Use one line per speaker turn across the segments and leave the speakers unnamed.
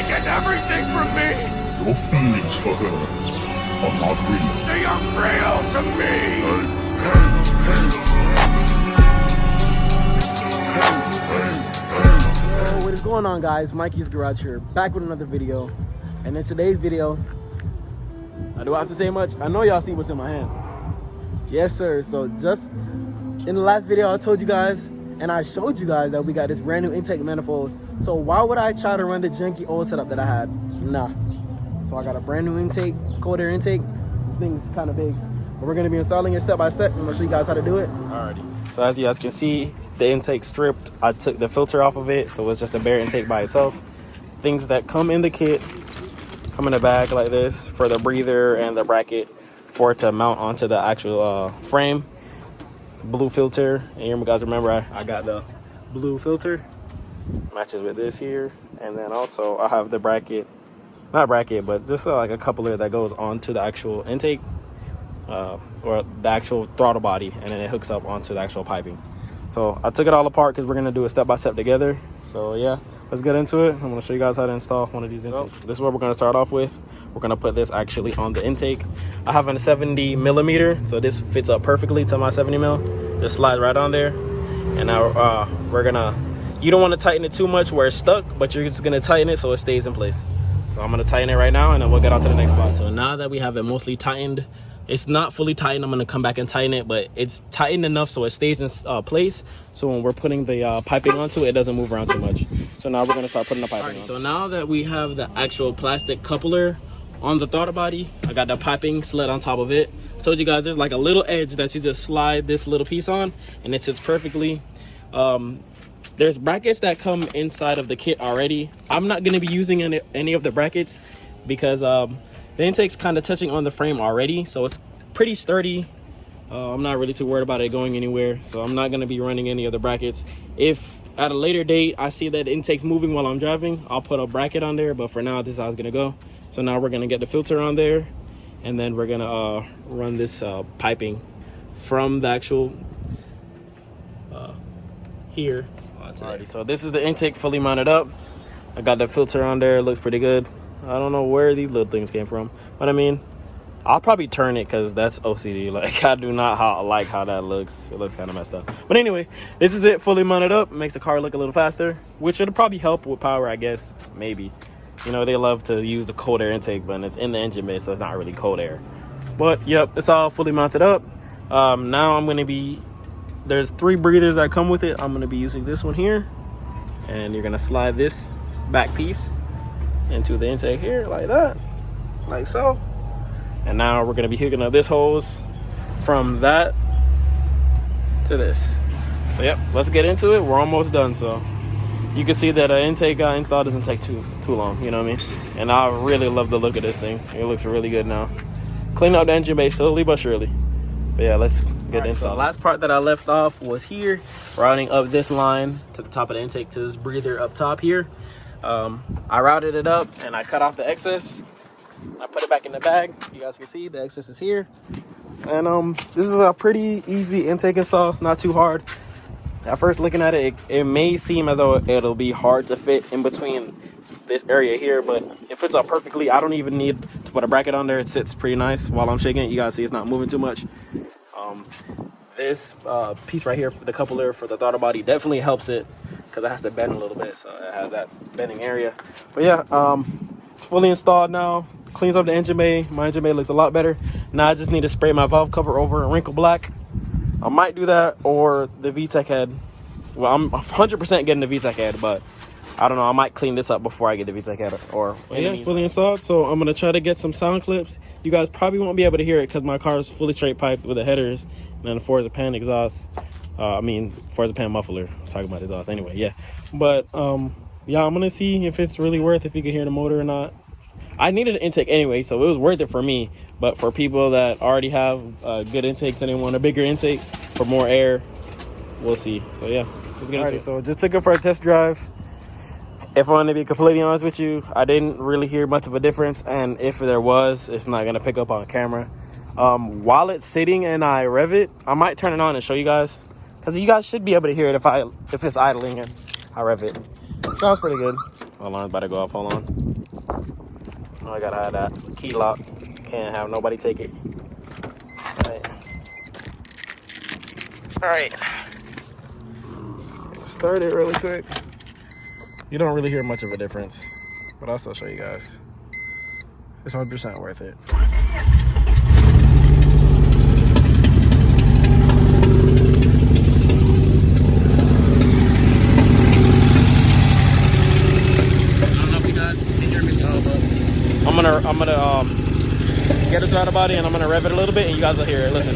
taken everything from me.
Your feelings for her are not real.
They are real to me.
What is going on, guys? Mikey's Garage here, back with another video. And in today's video, do I have to say much? I know y'all see what's in my hand. Yes, sir. So just in the last video, I told you guys and I showed you guys that we got this brand new intake manifold. So why would I try to run the janky old setup that I had? Nah. So I got a brand new intake, cold air intake. This thing's kind of big, but we're gonna be installing it step by step. I'm gonna show you guys how to do it.
Alrighty. So as you guys can see, the intake stripped. I took the filter off of it, so it's just a bare intake by itself. Things that come in the kit come in the bag like this for the breather and the bracket for it to mount onto the actual frame. Blue filter. And you guys remember I got the blue filter. Matches with this here. And then also I have the bracket, not bracket, but just like a coupler that goes onto the actual intake or the actual throttle body, and then it hooks up onto the actual piping. So I took it all apart because we're gonna do a step-by-step together. So yeah, let's get into it. I'm gonna show you guys how to install one of these intakes. So this is what we're gonna start off with. We're gonna put this actually on the intake. I have a 70 millimeter, so this fits up perfectly to my 70 mil. Just slides right on there. And now we're gonna, you don't want to tighten it too much where it's stuck, but you're just gonna tighten it so it stays in place. So I'm gonna tighten it right now, and then we'll get on to the next part. So now that we have it mostly tightened, it's not fully tightened. I'm gonna come back and tighten it, but it's tightened enough so it stays in place. So when we're putting the piping onto it, it doesn't move around too much. So now we're gonna start putting the piping on. So now that we have the actual plastic coupler on the throttle body, I got the piping slid on top of it. I told you guys there's like a little edge that you just slide this little piece on, and it sits perfectly. There's brackets that come inside of the kit already. I'm not gonna be using any of the brackets because the intake's kind of touching on the frame already, so it's pretty sturdy. I'm not really too worried about it going anywhere, so I'm not going to be running any of the brackets. If at a later date I see that the intake's moving while I'm driving, I'll put a bracket on there, but for now this is how it's going to go. So now we're going to get the filter on there, and then we're going to run this piping from the actual here. Alrighty, so this is the intake fully mounted up. I got the filter on there. It looks pretty good. I don't know where these little things came from, but I mean, I'll probably turn it because that's OCD. Like, I do not like how that looks. It looks kind of messed up. But anyway, this is it fully mounted up. It makes the car look a little faster, which it'll probably help with power, I guess. Maybe. You know, they love to use the cold air intake, but it's in the engine bay, so it's not really cold air. But yep, it's all fully mounted up. Now I'm going to be, there's 3 breathers that come with it. I'm going to be using this one here, and you're going to slide this back piece into the intake here like that, like so. And now we're going to be hooking up this hose from that to this. So yep, let's get into it. We're almost done. So you can see that an intake install doesn't take too long, you know what I mean? And I really love the look of this thing. It looks really good now. Clean up the engine bay slowly but surely. But yeah, let's get installed. So the last part that I left off was here, routing up this line to the top of the intake to this breather up top here. I routed it up and I cut off the excess. I put it back in the bag. You guys can see the excess is here. And this is a pretty easy intake install. It's not too hard. At first looking at it, it may seem as though it'll be hard to fit in between this area here, but it fits up perfectly. I don't even need to put a bracket on there. It sits pretty nice while I'm shaking it. You guys see it's not moving too much. This piece right here for the coupler for the throttle body definitely helps it, because it has to bend a little bit, so it has that bending area. But yeah, it's fully installed now. Cleans up the engine bay. My engine bay looks a lot better. Now I just need to spray my valve cover over in wrinkle black. I might do that, or the VTEC head. Well, I'm 100% getting the VTEC head, but I don't know. I might clean this up before I get the VTEC head. Or yeah, it's fully installed. So I'm gonna try to get some sound clips. You guys probably won't be able to hear it because my car is fully straight piped with the headers and then the Forza Pan exhaust. Forza Pan muffler. I'm talking about exhaust anyway. Yeah, but yeah, I'm gonna see if it's really worth, if you can hear the motor or not. I needed an intake anyway, so it was worth it for me. But for people that already have good intakes and they want a bigger intake for more air, we'll see. So yeah, let's get into it. So just took it for a test drive. If I want to be completely honest with you, I didn't really hear much of a difference, and if there was, it's not gonna pick up on camera. While it's sitting and I rev it, I might turn it on and show you guys, because you guys should be able to hear it if it's idling and I rev it. It sounds pretty good. Alarm's about to go off. Hold on. I gotta have that key lock. Can't have nobody take it. All right. Start it really quick. You don't really hear much of a difference, but I'll still show you guys. It's 100% worth it. I'm gonna get the throttle body and I'm gonna rev it a little bit and you guys will hear it. Listen.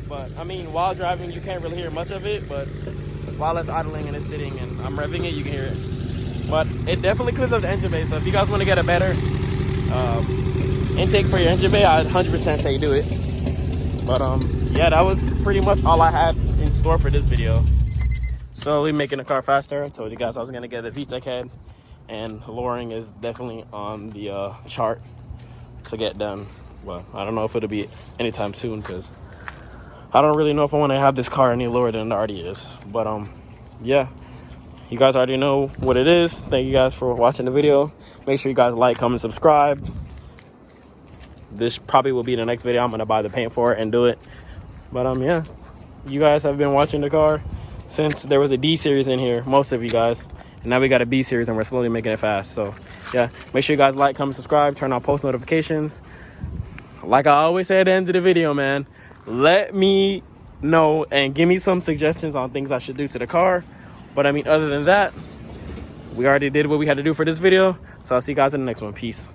But I mean, while driving you can't really hear much of it, but while it's idling and it's sitting and I'm revving it, you can hear it. But it definitely cleans up the engine bay. So if you guys want to get a better intake for your engine bay, I'd 100% say do it. But yeah, that was pretty much all I had in store for this video. Slowly making the car faster. I told you guys I was gonna get the VTEC head, and lowering is definitely on the chart to get done. Well, I don't know if it'll be anytime soon because I don't really know if I want to have this car any lower than it already is. But yeah, you guys already know what it is. Thank you guys for watching the video. Make sure you guys like, comment, subscribe. This probably will be the next video I'm gonna buy the paint for and do it. But yeah, you guys have been watching the car since there was a D series in here, most of you guys, and now we got a B series and we're slowly making it fast. So yeah, make sure you guys like, comment, subscribe, turn on post notifications. Like I always say at the end of the video, man, let me know and give me some suggestions on things I should do to the car. But I mean, other than that, we already did what we had to do for this video. So I'll see you guys in the next one. Peace.